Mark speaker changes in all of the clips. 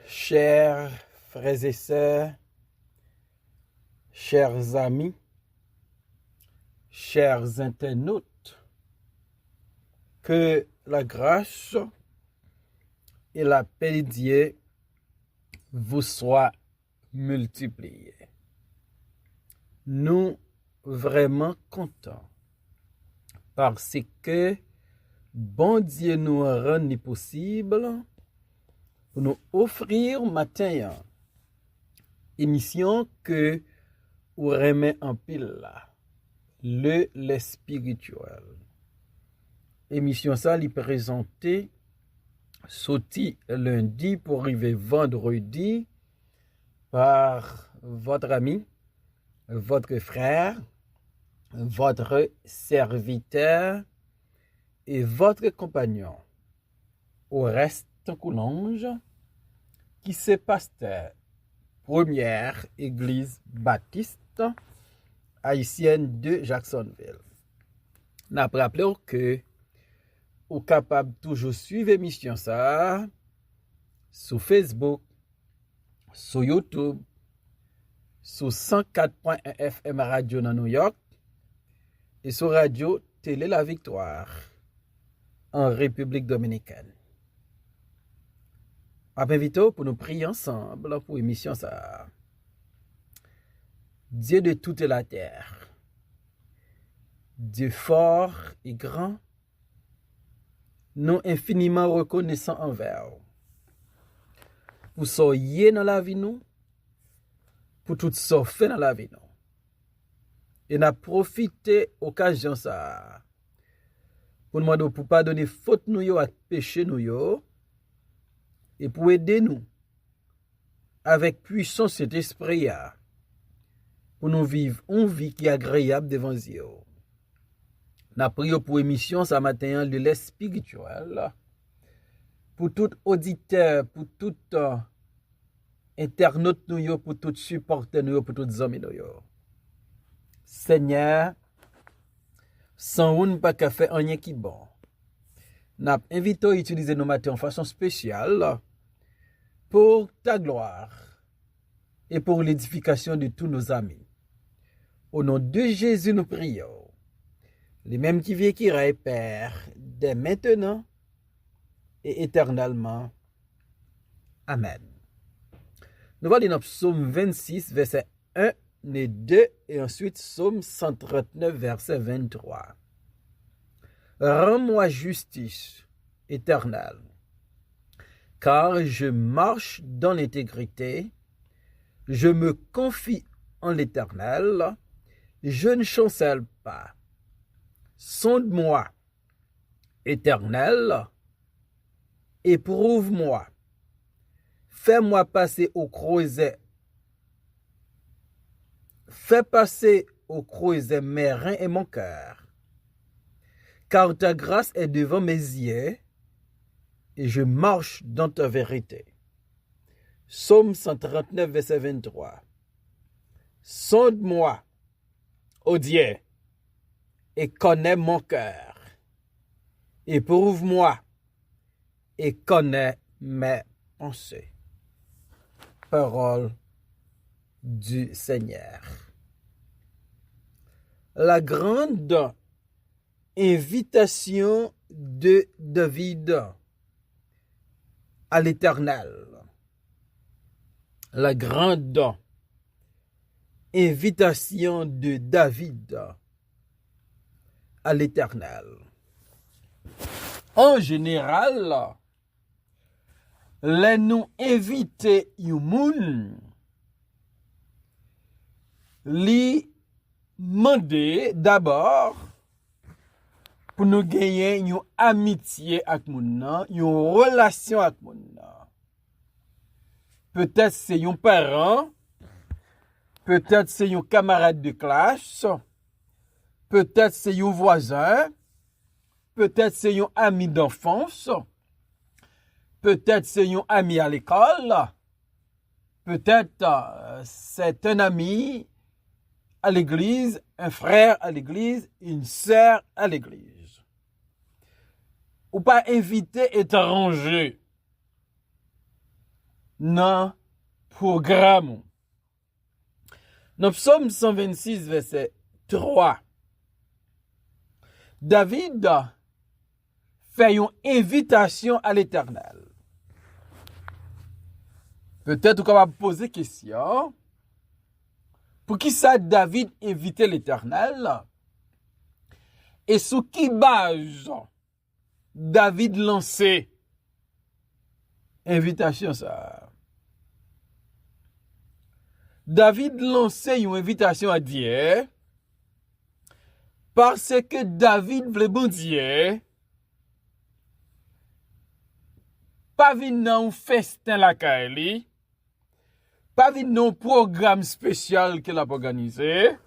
Speaker 1: Chers frères et sœurs, chers amis, chers internautes, que la grâce et la paix de Dieu vous soient multipliées. Nous vraiment contents parce que bon Dieu nous rend possible pour nous offrir matin émission que vous remet en pile là, le spirituel. Émission ça li présenté sorti lundi pour arriver vendredi par votre ami, votre frère, votre serviteur et votre compagnon. Au reste Coulange, qui c'est pasteur première église baptiste haïtienne de Jacksonville. N'a rappelé que vous capable toujours suivre l'émission ça sur Facebook, sur YouTube, sur 104.1 FM radio dans New York et sur radio Télé La Victoire en République Dominicaine. Je vous invite pour nous prier ensemble pour l'émission ça. Dieu de toute la terre, Dieu fort et grand, nous infiniment reconnaissants envers vous. Pour soyez dans la vie nous, pour tout ce fait dans la vie nous. Et nous profiter occasion ça pour nous demander pour pardonner faute nous yo et péché nous yo. Et pour aider nous avec puissance cet esprit pour nous vivre une vie qui est agréable devant Dieu. Nous prions pour émission ce matin de l'esprit spirituel pour tout auditeur, pour tout internaute nous, pour tout supporter nous, pour tous amis nous. Seigneur, sans vous pas qu'à faire rien qui bon. Nous invitons à utiliser nos matins en façon spéciale pour ta gloire et pour l'édification de tous nos amis. Au nom de Jésus, nous prions. Les mêmes qui vivent qui règnent, Père, dès maintenant et éternellement. Amen. Nous allons dans Psaume 26, verset 1 et 2, et ensuite Psaume 139, verset 23. Rends-moi justice éternelle, car je marche dans l'intégrité, je me confie en l'Éternel, je ne chancelle pas. Sonde-moi, Éternel, éprouve-moi, fais-moi passer au creuset, fais passer au creuset mes reins et mon cœur. Car ta grâce est devant mes yeux, et je marche dans ta vérité. Psaume 139, verset 23. Sonde-moi, ô Dieu, et connais mon cœur. Éprouve-moi, et connais mes pensées. Parole du Seigneur. La grande invitation de David à l'Éternel. La grande invitation de David à l'Éternel. En général, les nous inviter yon li demander d'abord pour nous gagner une amitié avec moun nan, une relation avec moun nan. Peut-être c'est un parent, peut-être c'est un camarade de classe, peut-être c'est un voisin, peut-être c'est un ami d'enfance, peut-être c'est un ami à l'école, peut-être c'est un ami à l'église, un frère à l'église, une sœur à l'église. Ou pas inviter étranger. dans programme. Dans Psaume 126, verset 3, David fait une invitation à l'Éternel. Peut-être qu'on va poser question. Pour qui ça David invitait l'Éternel? Et sous qui base David lançait invitation ça? David lançait une invitation à Dieu parce que David voulait bon Dieu pas venir dans un festin la Kaili, pas venir dans un programme spécial qu'il a organisé,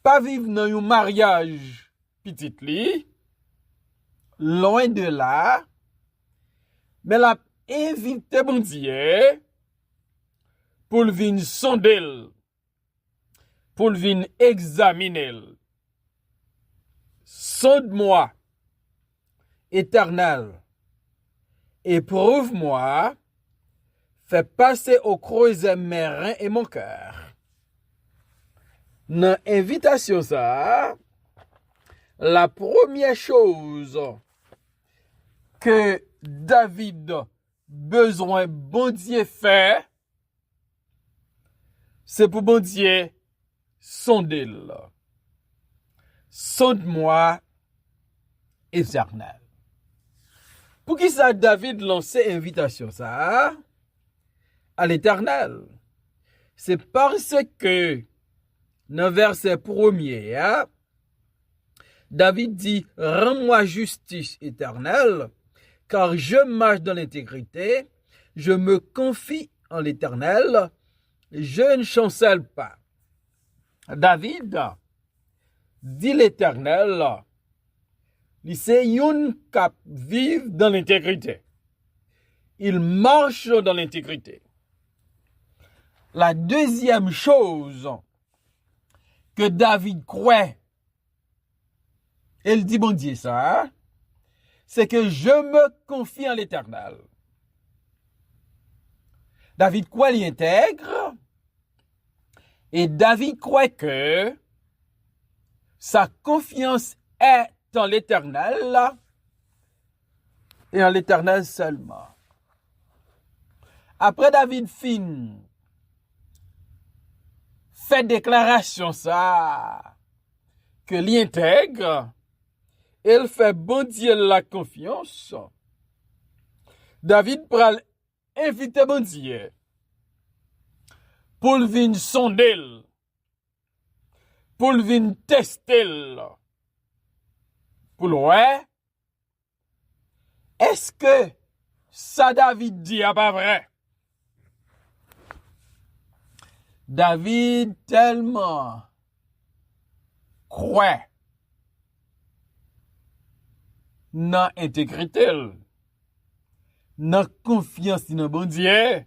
Speaker 1: pas vivre dans un mariage petit li, loin de là, mais l'a invité bon Dieu pour le venir sonder, pour le venir examiner. Sonde-moi, Éternel, éprouve-moi, fais passer au creuset mes reins et mon cœur. Dans l'invitation ça, la première chose que David besoin bon Dieu faire, c'est pour bon Dieu sonder. Sonde-moi, Éternel. Pour qui ça David lançait invitation ça à l'Éternel? C'est parce que dans verset 1er, David dit, rends-moi justice éternelle, car je marche dans l'intégrité, je me confie en l'Éternel, je ne chancelle pas. David dit l'Éternel, c'est un qui vit dans l'intégrité. Il marche dans l'intégrité. La deuxième chose que David croit, il dit bon Dieu ça, c'est que je me confie en l'Éternel. David croit l'intègre et David croit que sa confiance est en l'Éternel et en l'Éternel seulement. Après David fin fait déclaration ça que l'intègre, il fait bon Dieu la confiance. David pral inviter bon Dieu pour venir sonder, pour venir tester, pour ouais, est-ce que ça David dit à pas vrai? David tellement croit dans l'intégrité, dans confiance dans bon Dieu,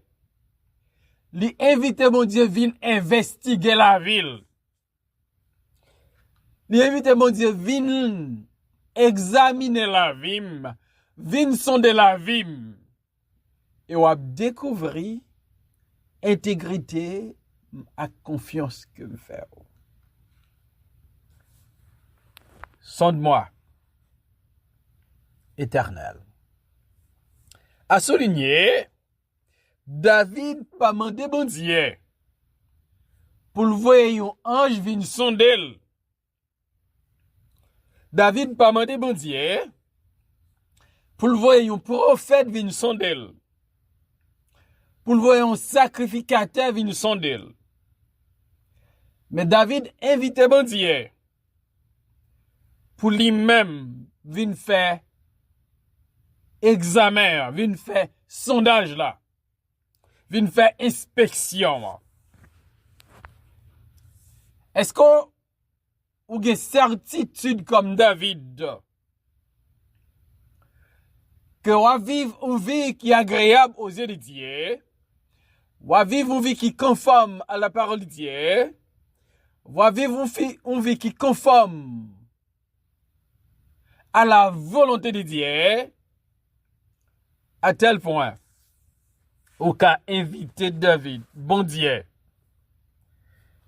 Speaker 1: lui invite bon Dieu vient investiguer la ville. Lui invite bon Dieu vient examiner la ville, vient sonder la ville. Et on a découvert intégrité à confiance que me fait. Sonde-moi, Éternel. À souligner, David pas mandé bon Dieu pour le voir un ange vient sonder. David pas mandé bon Dieu pour le voir un prophète vient sonder. Pour le voir un sacrificateur vient sonder. Mais David invite bon Dieu pour lui-même venir faire examen, venir faire sondage là, venir faire inspection. Est-ce qu'on a une certitude comme David que on va vivre une vie qui est agréable aux yeux de Dieu, on va vivre une vie qui est conforme à la parole de Dieu, on va vivre une vie qui est conforme à la volonté de Dieu, à tel point ou ka invité David, bon Dieu,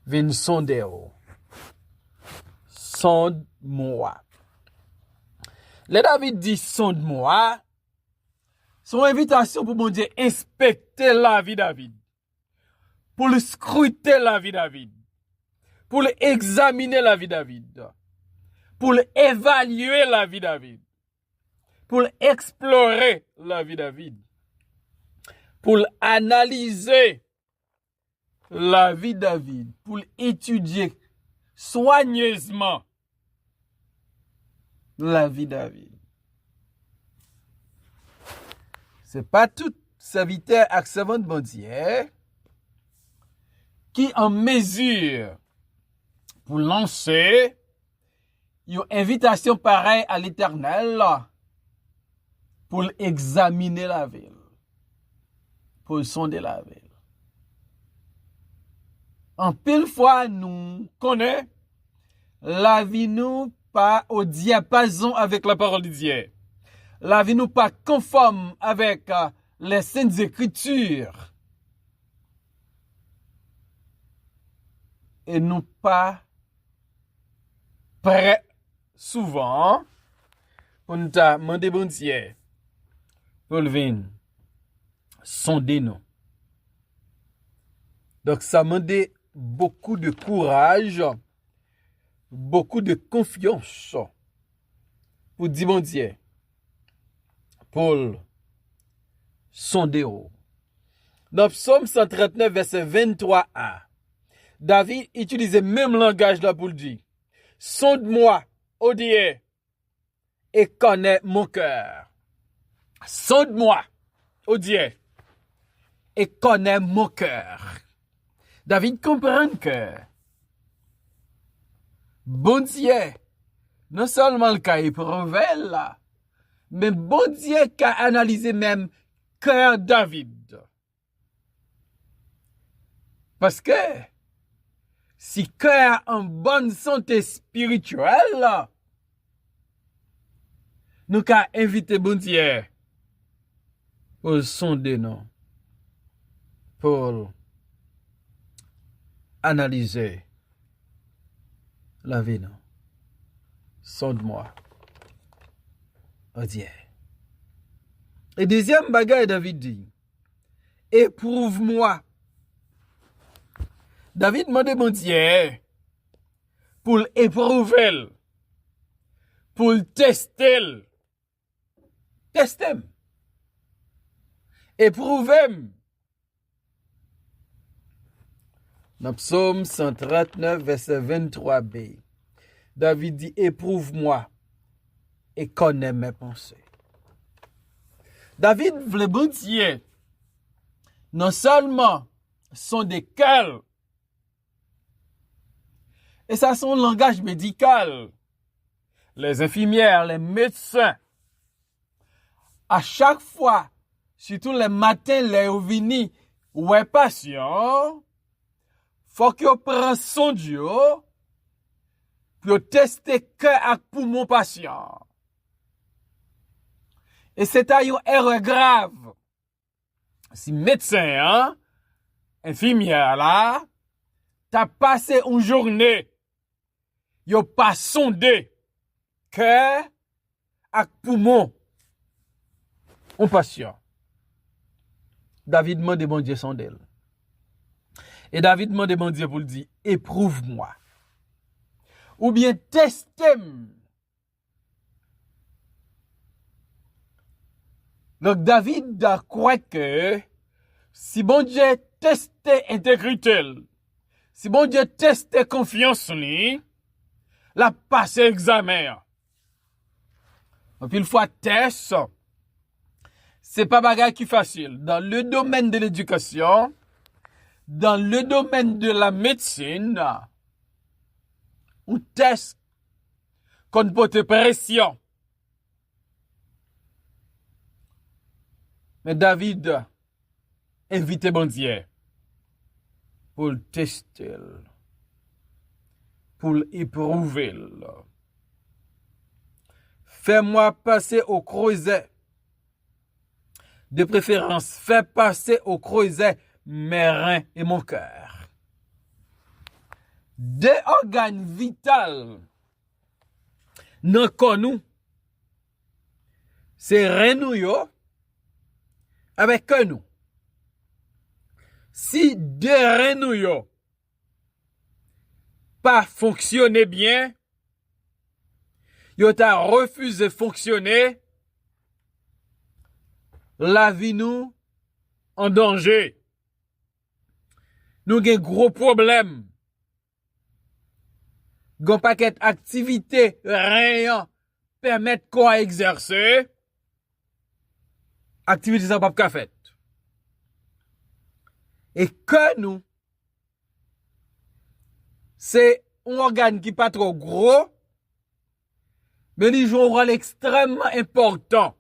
Speaker 1: vin sonde ou. Sonde-moi. Le David dit sonde-moi, son invitation pour bon Dieu inspecter la vie David, pour le scruter la vie David, pour le examiner la vie David, pour le évaluer la vie David, pour le explorer la vie David, pour analyser la vie David, pour étudier soigneusement la vie David. C'est pas tout serviteur et servant de bon Dieu qui en mesure pour lancer une invitation pareille à l'Éternel pour examiner la ville, pour sonder la ville. En pile fois, nous connaissons la vie nous pas au diapason avec la parole de Dieu. La vie nous pas conforme avec les saintes écritures. Et nous pas prêts souvent pour nous demander bon Dieu pour le venir sonder nous. Donc ça demande beaucoup de courage, beaucoup de confiance pour dire bon Dieu, pour sonder. Dans Psaume 139, verset 23a, David utilise le même langage là pour le dire. Sonde-moi, ô Dieu, et connais mon cœur. Sonde-moi, ô Dieu, et connais mon cœur. David comprend que bon Dieu, non seulement le cas éprouvé là, mais bon Dieu qui a analysé même cœur David. Parce que si cœur en bonne santé spirituelle, nous avons invité bon Dieu pour sonder nous, pour analyser la vie, non. Sonde-moi. Oh Dieu. Et deuxième bagaille, David dit, éprouve-moi. David demande mon Dieu pour l'éprouver, pour le tester. Tester. Éprouver. Dans Psaume 139, verset 23b, David dit, éprouve-moi et connais mes pensées. David voulait bon Dieu, non seulement sont des cœurs, et ça son langage médical, les infirmières, les médecins, à chaque fois, surtout les matins, les revenus, ouais patient, faut que prenne son Dieu pour tester cœur et poumon patient. Et c'est une erreur grave. Si médecin, infirmière là, t'as passé une journée, yo pas sondé cœur et poumon un patient. David demande bon Dieu sondé. Et David demande bon Dieu pour le dire, éprouve-moi. Ou bien teste-moi. Donc David croit que si bon Dieu teste intégrité, si bon Dieu teste confiance lui, la passe examen. Et puis une fois test, c'est pas bagage qui facile. Dans le domaine de l'éducation, dans le domaine de la médecine, on teste qu'on porte pression. Mais David invite bon Dieu pour le tester, pour l'éprouver. Fais-moi passer au creuset De préférence, fais passer au creuset mes reins et mon cœur. Deux organes vitaux dans corps nous, c'est reins nous yo avec cœur nous. Si deux reins nous yo pas fonctionner bien, yo t'a refusé fonctionner, la vie nous en danger. Nous avons gros problème. Gon paquet activité rien permettre quoi exercer. Activité ça pas fait. Et que nous c'est un organe qui pas trop gros, mais il joue un rôle extrêmement important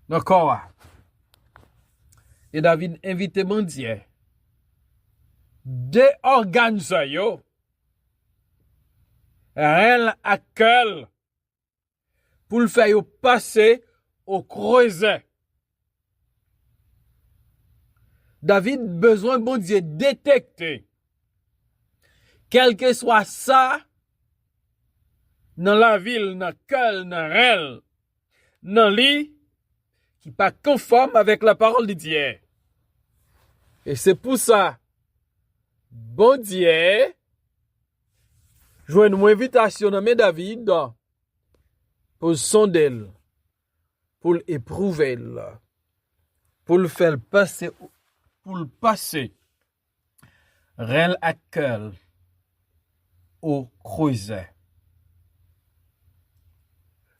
Speaker 1: dans le corps. Et David invite mon Dieu. Deux organes ça yo. Rein à cœur pour le faire passer au creuset. David besoin bon Dieu détecter quel que soit ça dans la ville, dans cœur, dans rein, dans lit qui pas conforme avec la parole de Dieu. Et c'est pour ça bon Dieu joue une invitation dans David pour sonder, pour éprouver, pour le faire passer, rein à cœur au creuset.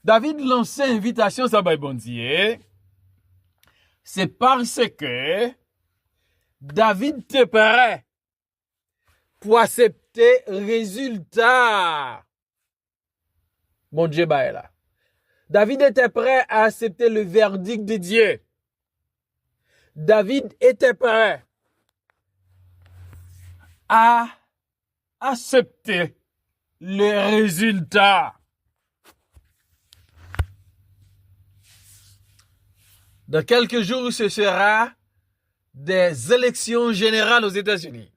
Speaker 1: David lance invitation ça by bon Dieu. C'est parce que David était prêt pour accepter résultat. Bon Dieu là. David était prêt à accepter le verdict de Dieu. David était prêt à accepter le résultat. Dans quelques jours, ce sera des élections générales aux États-Unis.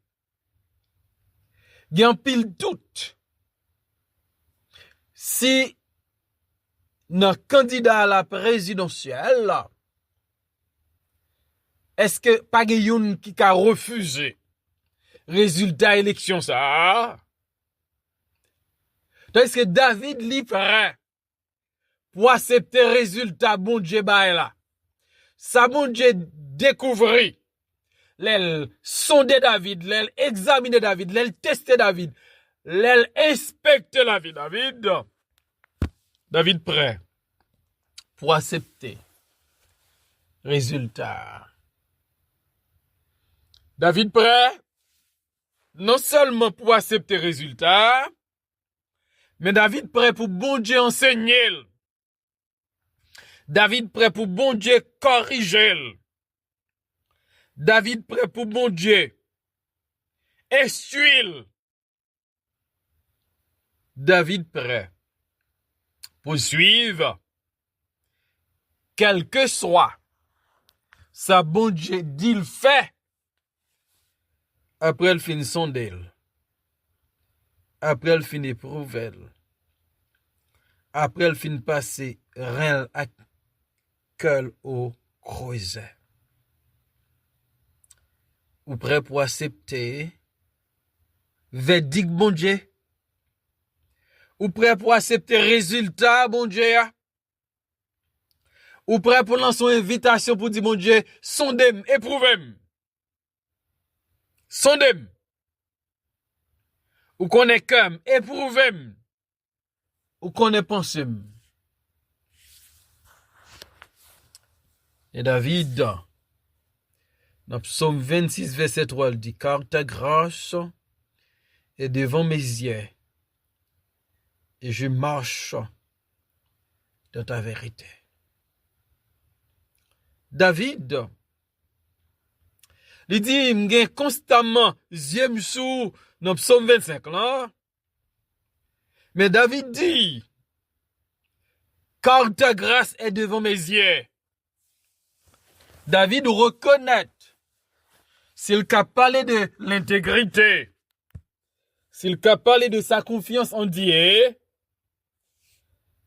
Speaker 1: Il y a un pile doute. Si notre candidat à la présidentielle, est-ce que pas quelqu'un qui a refusé résultat élection ça? Est-ce que David li prêt pour accepter résultat bon Dieu là? Ça bon Dieu découvrir, l'elle sonder David, l'elle examiner David, l'elle tester David, l'elle inspecter la vie David. David prêt pour accepter résultat. David prêt non seulement pour accepter résultat, mais David prêt pour bon Dieu enseigner. David prêt pour bon Dieu corriger. David prêt pour bon Dieu essuyer. David prêt pour suivre quel que soit sa bon Dieu dit le fait. Après elle finit sonder. Après elle finit éprouver. Après elle finit passer rein à cœur au creuset. Ou prêt pour accepter verdict bon Dieu? Ou prêt pour accepter résultat bon Dieu? Ou prêt pour lancer une invitation pour dire bon Dieu, sondez-moi, éprouvez-moi. Sondez-moi. Ou connaît comme, éprouvez-moi. Ou connaît pensez-moi. Et David, dans Psaume 26, verset 3, il dit, car ta grâce est devant mes yeux, et je marche dans ta vérité. David, il dit, il gagne constamment yeux sous dans Psaume 25 là. Mais David dit, car ta grâce est devant mes yeux, David reconnaît, s'il a parlé de l'intégrité, s'il a parlé de sa confiance en Dieu,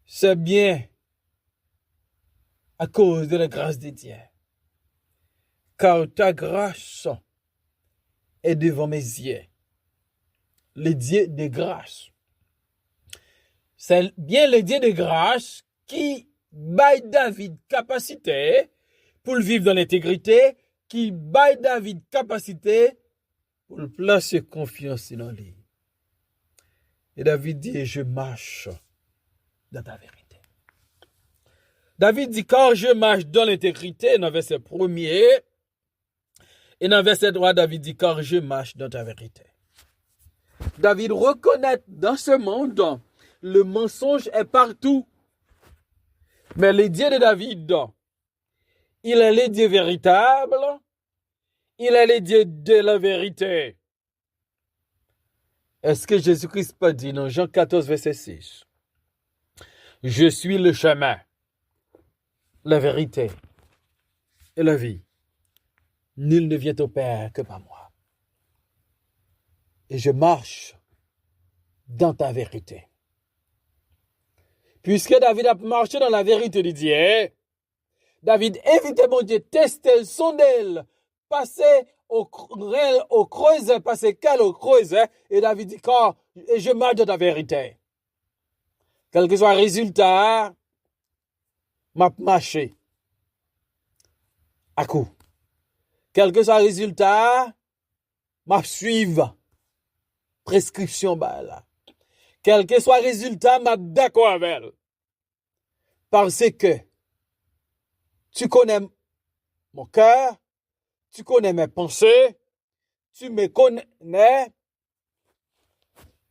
Speaker 1: c'est bien à cause de la grâce de Dieu. Car ta grâce est devant mes yeux. Le Dieu de grâce. C'est bien le Dieu de grâce qui baille David capacité pour vivre dans l'intégrité, qui baille David capacité pour placer confiance dans lui. Et David dit, je marche dans ta vérité. David dit, quand je marche dans l'intégrité, dans le verset 1er, et dans le verset 3, David dit, car je marche dans ta vérité. David reconnaît dans ce monde, le mensonge est partout. Mais le Dieu de David, il est le Dieu véritable, il est le Dieu de la vérité. Est-ce que Jésus-Christ pas dit dans Jean 14, verset 6, je suis le chemin, la vérité et la vie. Nul ne vient au Père que par moi. Et je marche dans ta vérité. Puisque David a marché dans la vérité de Dieu, David invitait mon Dieu, tester, sonder, passer au creuset, passer cal au creuset, et David dit, quand je marche dans ta vérité. Quel que soit le résultat, m'a marché à coup. Quel que soit le résultat, m'a suivre. Prescription, bah là. Quel que soit le résultat, m'a d'accord avec elle. Parce que tu connais mon cœur, tu connais mes pensées, tu me connais,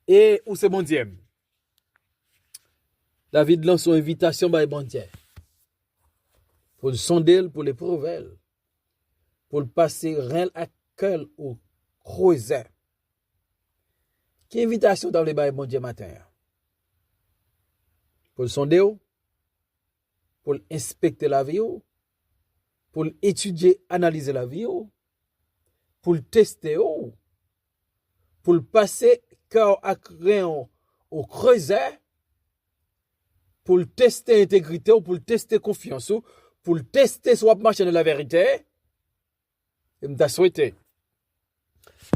Speaker 1: et où c'est mon Dieu. David lance son invitation par bon Dieu. Pour le sonder, pour l'éprouver, pour le passer rien à cœur au creuset. Quelle invitation dans les bails bon Dieu matin? Pour le sonder, pour inspecter la vie, pour étudier, analyser la vie, pour le tester, pour le passer cœur à crayon au creuset, pour le tester intégrité, pour le tester confiance, pour le tester soit marcher dans la vérité. Et me souhaité.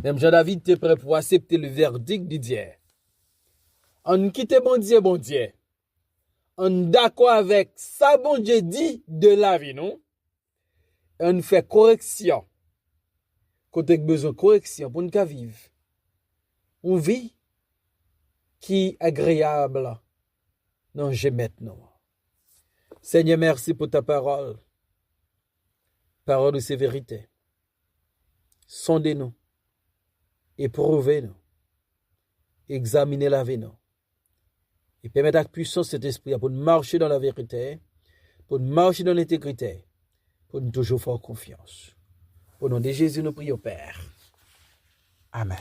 Speaker 1: Même Jean-David était prêt pour accepter le verdict de Dieu. On quitte bon Dieu. On d'accord avec ça, bon Dieu dit de la vie, non? On fait correction. Quand on a besoin de correction pour nous vivre. On vit qui est agréable. Non, je maintenant. Seigneur, merci pour ta parole. Parole de ces vérités. Sondez-nous. Éprouvez-nous. Examinez la vie, nous. Et permettez avec puissance cet esprit pour nous marcher dans la vérité, pour nous marcher dans l'intégrité, pour nous toujours faire confiance. Au nom de Jésus, nous prions, Père. Amen.